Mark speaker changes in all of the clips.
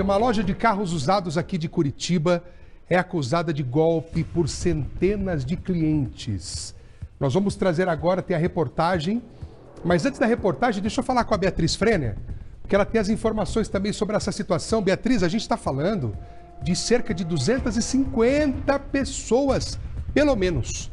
Speaker 1: Uma loja de carros usados aqui de Curitiba é acusada de golpe por centenas de clientes. Nós vamos trazer agora, tem a reportagem, mas antes da reportagem, deixa eu falar com a Beatriz Frenner, porque ela tem as informações também sobre essa situação. Beatriz, a gente está falando de cerca de 250 pessoas, pelo menos.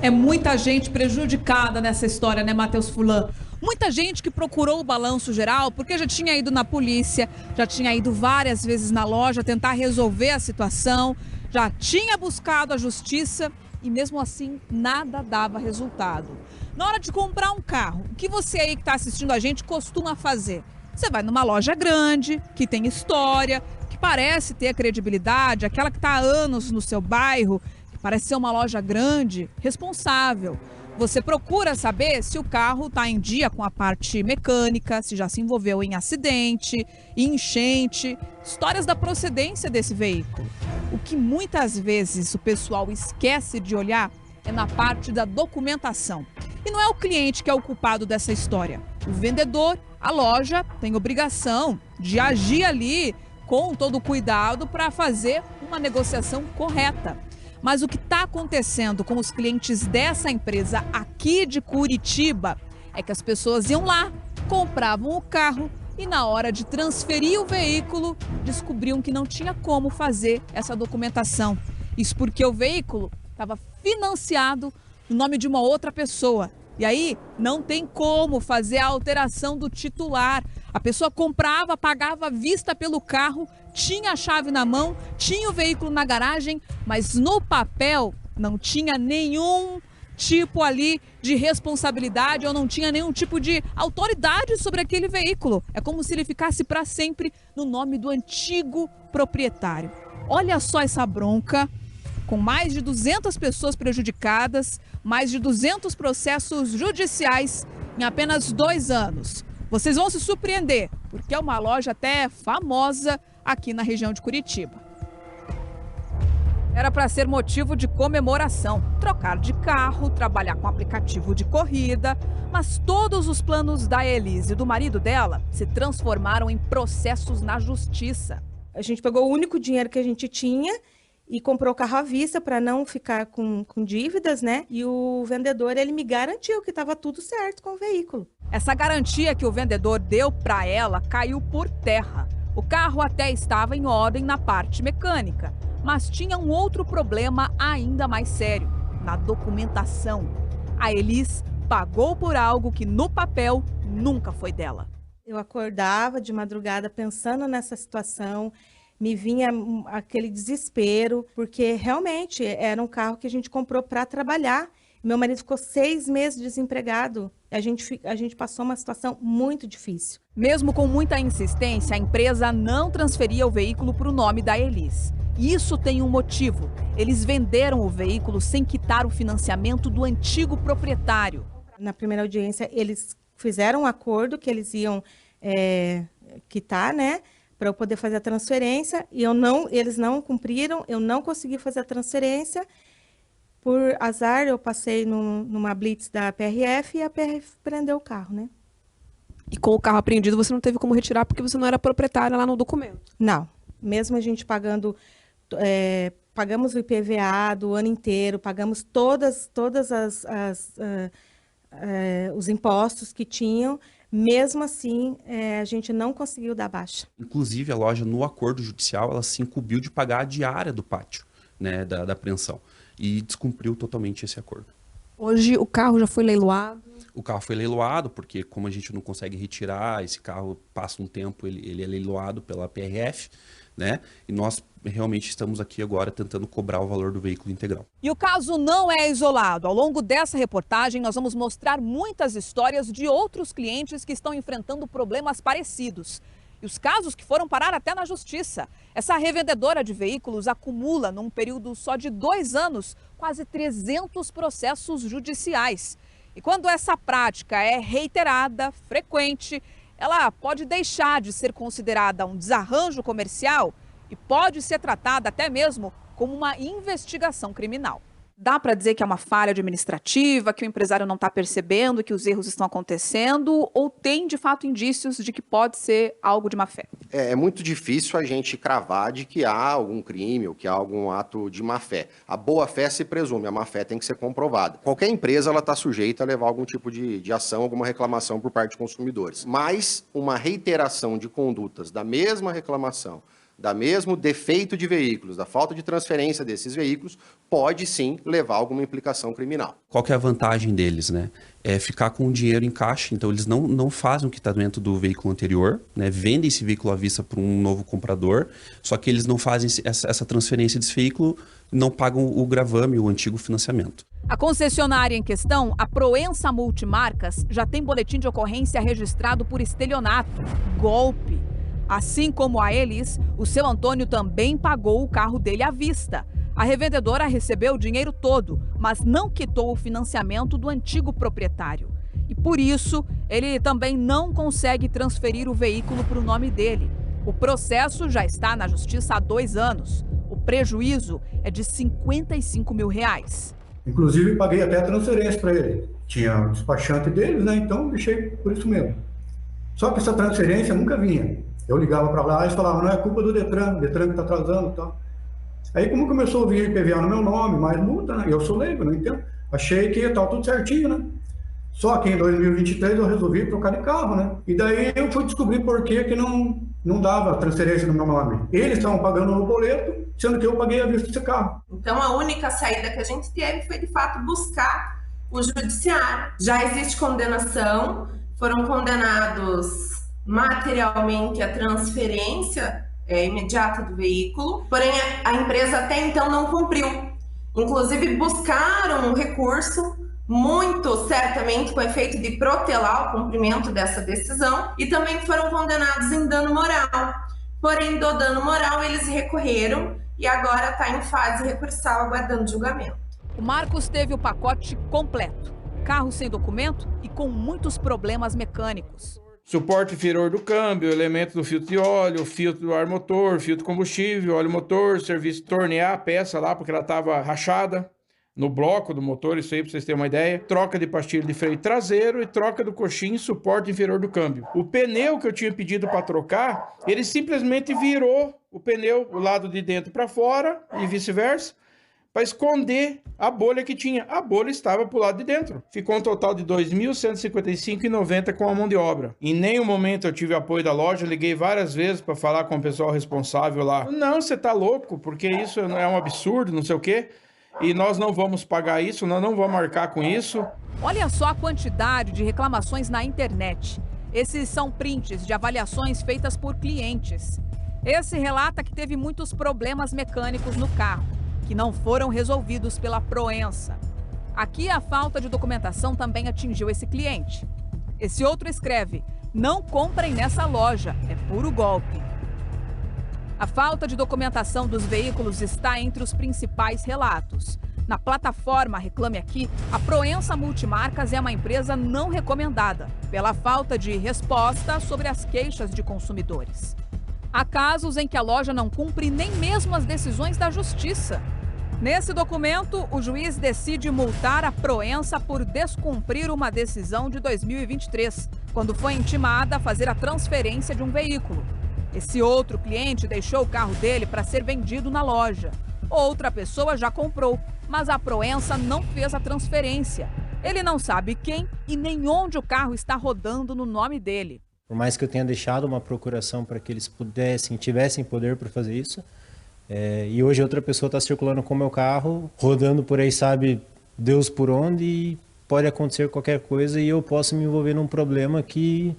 Speaker 2: É muita gente prejudicada nessa história, né, Matheus Fulan? Muita gente que procurou o balanço geral porque já tinha ido na polícia, já tinha ido várias vezes na loja tentar resolver a situação, já tinha buscado a justiça e mesmo assim nada dava resultado. Na hora de comprar um carro, o que você aí que está assistindo a gente costuma fazer? Você vai numa loja grande, que tem história, que parece ter credibilidade, aquela que está há anos no seu bairro, que parece ser uma loja grande, responsável. Você procura saber se o carro está em dia com a parte mecânica, se já se envolveu em acidente, enchente, histórias da procedência desse veículo. O que muitas vezes o pessoal esquece de olhar é na parte da documentação. E não é o cliente que é o culpado dessa história. O vendedor, a loja, tem obrigação de agir ali com todo o cuidado para fazer uma negociação correta. Mas o que está acontecendo com os clientes dessa empresa aqui de Curitiba é que as pessoas iam lá, compravam o carro e na hora de transferir o veículo, descobriam que não tinha como fazer essa documentação. Isso porque o veículo estava financiado no nome de uma outra pessoa. E aí não tem como fazer a alteração do titular. A pessoa comprava, pagava à vista pelo carro, tinha a chave na mão, tinha o veículo na garagem, mas no papel não tinha nenhum tipo ali de responsabilidade ou não tinha nenhum tipo de autoridade sobre aquele veículo. É como se ele ficasse para sempre no nome do antigo proprietário. Olha só essa bronca, com mais de 200 pessoas prejudicadas, mais de 200 processos judiciais em apenas 2 anos. Vocês vão se surpreender, porque é uma loja até famosa aqui na região de Curitiba. Era para ser motivo de comemoração, trocar de carro, trabalhar com aplicativo de corrida, mas todos os planos da Elise e do marido dela se transformaram em processos na justiça.
Speaker 3: A gente pegou o único dinheiro que a gente tinha e comprou o carro à vista para não ficar com dívidas, né? E o vendedor, ele me garantiu que estava tudo certo com o veículo.
Speaker 2: Essa garantia que o vendedor deu para ela caiu por terra. O carro até estava em ordem na parte mecânica, mas tinha um outro problema ainda mais sério, na documentação. A Elis pagou por algo que no papel nunca foi dela.
Speaker 3: Eu acordava de madrugada pensando nessa situação, me vinha aquele desespero, porque realmente era um carro que a gente comprou para trabalhar. Meu marido ficou 6 meses desempregado. A gente passou uma situação muito difícil.
Speaker 2: Mesmo com muita insistência, a empresa não transferia o veículo para o nome da Elis. E isso tem um motivo. Eles venderam o veículo sem quitar o financiamento do antigo proprietário.
Speaker 3: Na primeira audiência, eles fizeram um acordo que eles iam quitar, né? Para eu poder fazer a transferência. E eles não cumpriram, eu não consegui fazer a transferência. Por azar, eu passei numa blitz da PRF e a PRF prendeu o carro, né?
Speaker 4: E com o carro apreendido, você não teve como retirar porque você não era proprietária lá no documento?
Speaker 3: Não. Mesmo a gente pagando, pagamos o IPVA do ano inteiro, pagamos todas os impostos que tinham, mesmo assim, a gente não conseguiu dar baixa.
Speaker 5: Inclusive, a loja, no acordo judicial, ela se incumbiu de pagar a diária do pátio, né, da apreensão. E descumpriu totalmente esse acordo.
Speaker 4: Hoje o carro já foi leiloado?
Speaker 5: O carro foi leiloado, porque como a gente não consegue retirar, esse carro passa um tempo, ele é leiloado pela PRF, né? E nós realmente estamos aqui agora tentando cobrar o valor do veículo integral.
Speaker 2: E o caso não é isolado. Ao longo dessa reportagem, nós vamos mostrar muitas histórias de outros clientes que estão enfrentando problemas parecidos. E os casos que foram parar até na justiça. Essa revendedora de veículos acumula, num período só de 2 anos, quase 300 processos judiciais. E quando essa prática é reiterada, frequente, ela pode deixar de ser considerada um desarranjo comercial e pode ser tratada até mesmo como uma investigação criminal. Dá para dizer que é uma falha administrativa, que o empresário não está percebendo que os erros estão acontecendo, ou tem de fato indícios de que pode ser algo de má fé?
Speaker 6: É muito difícil a gente cravar de que há algum crime ou que há algum ato de má fé. A boa fé se presume, a má fé tem que ser comprovada. Qualquer empresa está sujeita a levar algum tipo de ação, alguma reclamação por parte de consumidores. Mas uma reiteração de condutas da mesma reclamação, da mesmo defeito de veículos, da falta de transferência desses veículos, pode sim levar a alguma implicação criminal.
Speaker 5: Qual que é a vantagem deles, né? É ficar com o dinheiro em caixa, então eles não fazem o quitamento do veículo anterior, né? Vendem esse veículo à vista para um novo comprador, só que eles não fazem essa transferência desse veículo, não pagam o gravame, o antigo financiamento.
Speaker 2: A concessionária em questão, a Proença Multimarcas, já tem boletim de ocorrência registrado por estelionato, golpe. Assim como a Elis, o seu Antônio também pagou o carro dele à vista. A revendedora recebeu o dinheiro todo, mas não quitou o financiamento do antigo proprietário. E por isso, ele também não consegue transferir o veículo para o nome dele. O processo já está na justiça há 2 anos. O prejuízo é de R$55 mil.
Speaker 7: Inclusive, paguei até a transferência para ele. Tinha o despachante deles, né? Então, deixei por isso mesmo. Só que essa transferência nunca vinha. Eu ligava para lá e eles falavam, não é culpa do Detran, o Detran que está atrasando e tal. Aí como começou a vir IPVA no meu nome, mais multa, né? Eu sou leigo, não entendo. Achei que estava tudo certinho, né? Só que em 2023 eu resolvi trocar de carro, né? E daí eu fui descobrir por que não dava transferência no meu nome. Eles estavam pagando no boleto, sendo que eu paguei à vista desse carro.
Speaker 8: Então a única saída que a gente teve foi de fato buscar o judiciário. Já existe condenação, foram condenados materialmente a transferência imediata do veículo, porém a empresa até então não cumpriu. Inclusive buscaram um recurso, muito certamente com o efeito de protelar o cumprimento dessa decisão, e também foram condenados em dano moral. Porém, do dano moral eles recorreram e agora está em fase recursal aguardando julgamento.
Speaker 2: O Marcos teve o pacote completo, carro sem documento e com muitos problemas mecânicos.
Speaker 9: Suporte inferior do câmbio, elemento do filtro de óleo, filtro do ar motor, filtro combustível, óleo motor, serviço de tornear a peça lá porque ela estava rachada no bloco do motor, isso aí para vocês terem uma ideia. Troca de pastilha de freio traseiro e troca do coxim e suporte inferior do câmbio. O pneu que eu tinha pedido para trocar, ele simplesmente virou o pneu, o lado de dentro para fora e vice-versa, para esconder a bolha que tinha. A bolha estava para o lado de dentro. Ficou um total de R$ 2.155,90 com a mão de obra. Em nenhum momento eu tive apoio da loja, liguei várias vezes para falar com o pessoal responsável lá. Não, você tá louco, porque isso é um absurdo, não sei o quê. E nós não vamos pagar isso, nós não vamos arcar com isso.
Speaker 2: Olha só a quantidade de reclamações na internet. Esses são prints de avaliações feitas por clientes. Esse relata que teve muitos problemas mecânicos no carro, que não foram resolvidos pela Proença. Aqui a falta de documentação também atingiu esse cliente. Esse outro escreve, não comprem nessa loja, é puro golpe. A falta de documentação dos veículos está entre os principais relatos. Na plataforma Reclame Aqui, a Proença Multimarcas é uma empresa não recomendada, pela falta de resposta sobre as queixas de consumidores. Há casos em que a loja não cumpre nem mesmo as decisões da justiça. Nesse documento, o juiz decide multar a Proença por descumprir uma decisão de 2023, quando foi intimada a fazer a transferência de um veículo. Esse outro cliente deixou o carro dele para ser vendido na loja. Outra pessoa já comprou, mas a Proença não fez a transferência. Ele não sabe quem e nem onde o carro está rodando no nome dele.
Speaker 10: Por mais que eu tenha deixado uma procuração para que eles tivessem poder para fazer isso, e hoje outra pessoa está circulando com o meu carro, rodando por aí, sabe Deus por onde, e pode acontecer qualquer coisa e eu posso me envolver num problema que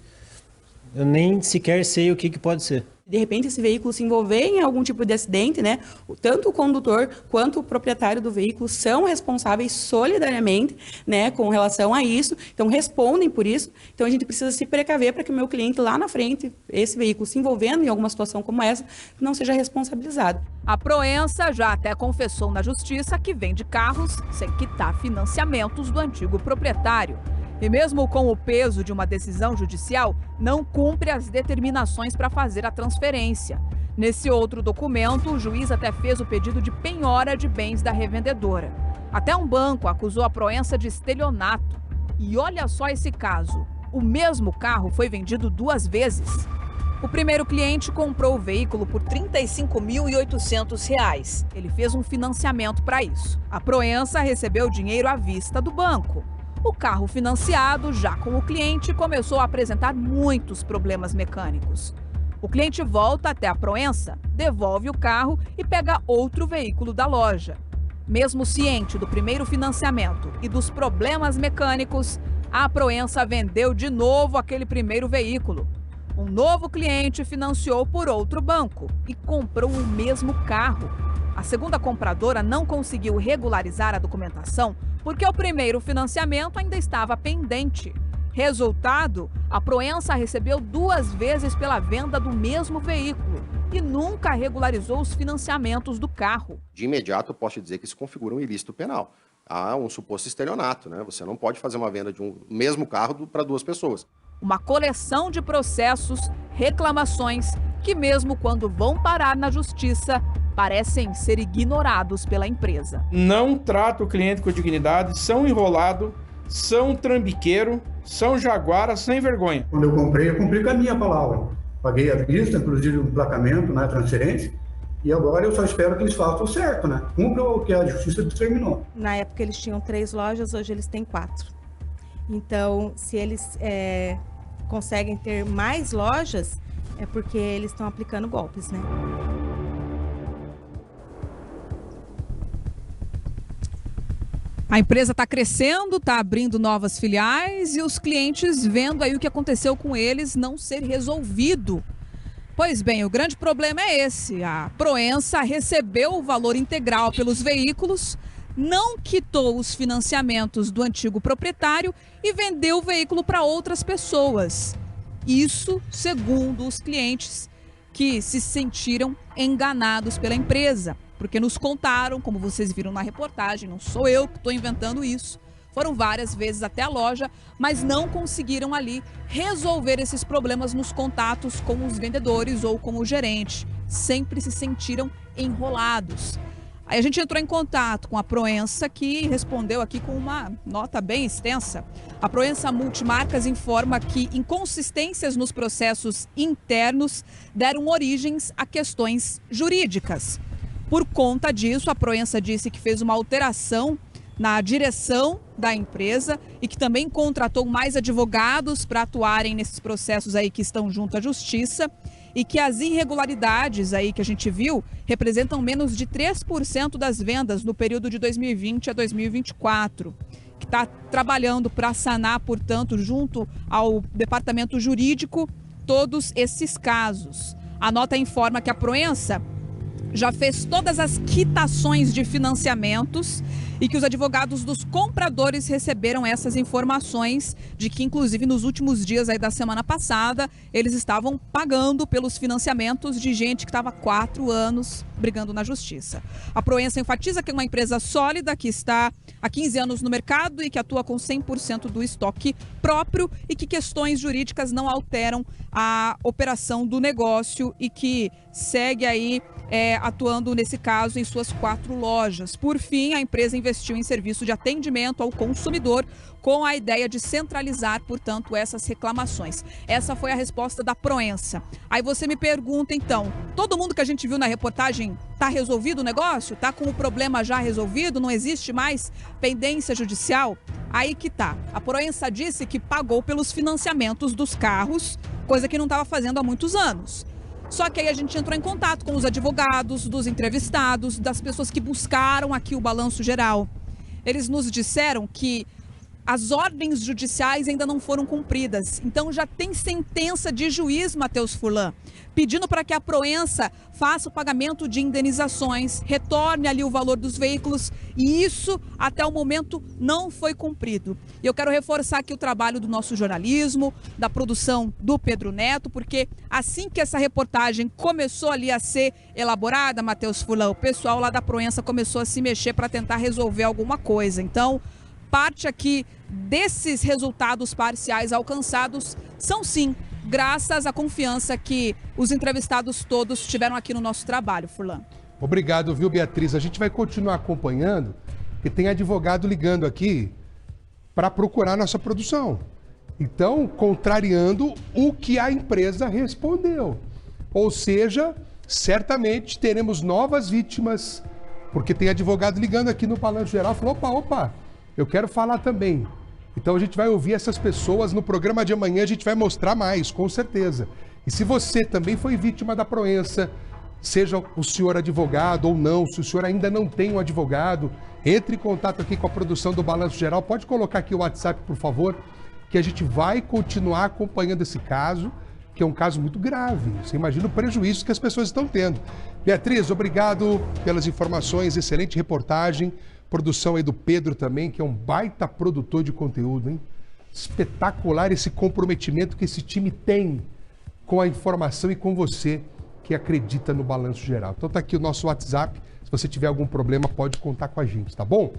Speaker 10: eu nem sequer sei o que pode ser.
Speaker 11: De repente esse veículo se envolver em algum tipo de acidente, né? Tanto o condutor quanto o proprietário do veículo são responsáveis solidariamente, né, com relação a isso, então respondem por isso. Então a gente precisa se precaver para que o meu cliente lá na frente, esse veículo se envolvendo em alguma situação como essa, não seja responsabilizado.
Speaker 2: A Proença já até confessou na justiça que vende carros sem quitar financiamentos do antigo proprietário. E mesmo com o peso de uma decisão judicial, não cumpre as determinações para fazer a transferência. Nesse outro documento, o juiz até fez o pedido de penhora de bens da revendedora. Até um banco acusou a Proença de estelionato. E olha só esse caso. O mesmo carro foi vendido 2 vezes. O primeiro cliente comprou o veículo por R$ 35.800. Ele fez um financiamento para isso. A Proença recebeu o dinheiro à vista do banco. O carro financiado, já com o cliente, começou a apresentar muitos problemas mecânicos. O cliente volta até a Proença, devolve o carro e pega outro veículo da loja. Mesmo ciente do primeiro financiamento e dos problemas mecânicos, a Proença vendeu de novo aquele primeiro veículo. Um novo cliente financiou por outro banco e comprou o mesmo carro. A segunda compradora não conseguiu regularizar a documentação porque o primeiro financiamento ainda estava pendente. Resultado, a Proença recebeu 2 vezes pela venda do mesmo veículo e nunca regularizou os financiamentos do carro.
Speaker 6: De imediato, eu posso te dizer que isso configura um ilícito penal. Há um suposto estelionato, né? Você não pode fazer uma venda de um mesmo carro para 2 pessoas.
Speaker 2: Uma coleção de processos, reclamações, que mesmo quando vão parar na justiça, parecem ser ignorados pela empresa.
Speaker 9: Não trata o cliente com dignidade, são enrolados, são trambiqueiro, são jaguara sem vergonha.
Speaker 7: Quando eu comprei com a minha palavra. Paguei à vista, inclusive o emplacamento na transferência, e agora eu só espero que eles façam o certo, né? Cumpram o que a justiça determinou.
Speaker 3: Na época eles tinham 3 lojas, hoje eles têm 4. Então, se eles conseguem ter mais lojas, é porque eles estão aplicando golpes, né?
Speaker 2: A empresa está crescendo, está abrindo novas filiais e os clientes vendo aí o que aconteceu com eles não ser resolvido. Pois bem, o grande problema é esse. A Proença recebeu o valor integral pelos veículos, não quitou os financiamentos do antigo proprietário e vendeu o veículo para outras pessoas. Isso segundo os clientes que se sentiram enganados pela empresa. Porque nos contaram, como vocês viram na reportagem, não sou eu que estou inventando isso. Foram várias vezes até a loja, mas não conseguiram ali resolver esses problemas nos contatos com os vendedores ou com o gerente. Sempre se sentiram enrolados. Aí a gente entrou em contato com a Proença, que respondeu aqui com uma nota bem extensa. A Proença Multimarcas informa que inconsistências nos processos internos deram origens a questões jurídicas. Por conta disso, a Proença disse que fez uma alteração na direção da empresa e que também contratou mais advogados para atuarem nesses processos aí que estão junto à justiça e que as irregularidades aí que a gente viu representam menos de 3% das vendas no período de 2020 a 2024. Que está trabalhando para sanar, portanto, junto ao departamento jurídico, todos esses casos. A nota informa que a Proença já fez todas as quitações de financiamentos e que os advogados dos compradores receberam essas informações de que, inclusive, nos últimos dias aí da semana passada, eles estavam pagando pelos financiamentos de gente que estava há 4 anos brigando na justiça. A Proença enfatiza que é uma empresa sólida, que está há 15 anos no mercado e que atua com 100% do estoque próprio e que questões jurídicas não alteram a operação do negócio e que segue aí atuando nesse caso em suas 4 lojas. Por fim, a empresa investiu em serviço de atendimento ao consumidor com a ideia de centralizar, portanto, essas reclamações. Essa foi a resposta da Proença. Aí você me pergunta, então, todo mundo que a gente viu na reportagem está resolvido o negócio? Está com o problema já resolvido? Não existe mais pendência judicial? Aí que tá. A Proença disse que pagou pelos financiamentos dos carros, coisa que não estava fazendo há muitos anos. Só que aí a gente entrou em contato com os advogados, dos entrevistados, das pessoas que buscaram aqui o balanço geral. Eles nos disseram que as ordens judiciais ainda não foram cumpridas. Então já tem sentença de juiz, Matheus Furlan, pedindo para que a Proença faça o pagamento de indenizações, retorne ali o valor dos veículos, e isso até o momento não foi cumprido. E eu quero reforçar aqui o trabalho do nosso jornalismo, da produção do Pedro Neto, porque assim que essa reportagem começou ali a ser elaborada, Matheus Furlan, o pessoal lá da Proença começou a se mexer para tentar resolver alguma coisa. Então, parte aqui desses resultados parciais alcançados são, sim, graças à confiança que os entrevistados todos tiveram aqui no nosso trabalho, Furlan.
Speaker 1: Obrigado, viu, Beatriz? A gente vai continuar acompanhando, Porque tem advogado ligando aqui para procurar nossa produção. Então, contrariando o que a empresa respondeu. Ou seja, certamente teremos novas vítimas, porque tem advogado ligando aqui no Balanço Geral e falou, opa, eu quero falar também. Então a gente vai ouvir essas pessoas no programa de amanhã, a gente vai mostrar mais, com certeza. E se você também foi vítima da Proença, seja o senhor advogado ou não, se o senhor ainda não tem um advogado, entre em contato aqui com a produção do Balanço Geral, pode colocar aqui o WhatsApp, por favor, que a gente vai continuar acompanhando esse caso, que é um caso muito grave. Você imagina o prejuízo que as pessoas estão tendo. Beatriz, obrigado pelas informações, excelente reportagem. Produção aí do Pedro também, que é um baita produtor de conteúdo, hein? Espetacular esse comprometimento que esse time tem com a informação e com você que acredita no Balanço Geral. Então tá aqui o nosso WhatsApp. Se você tiver algum problema, pode contar com a gente, tá bom?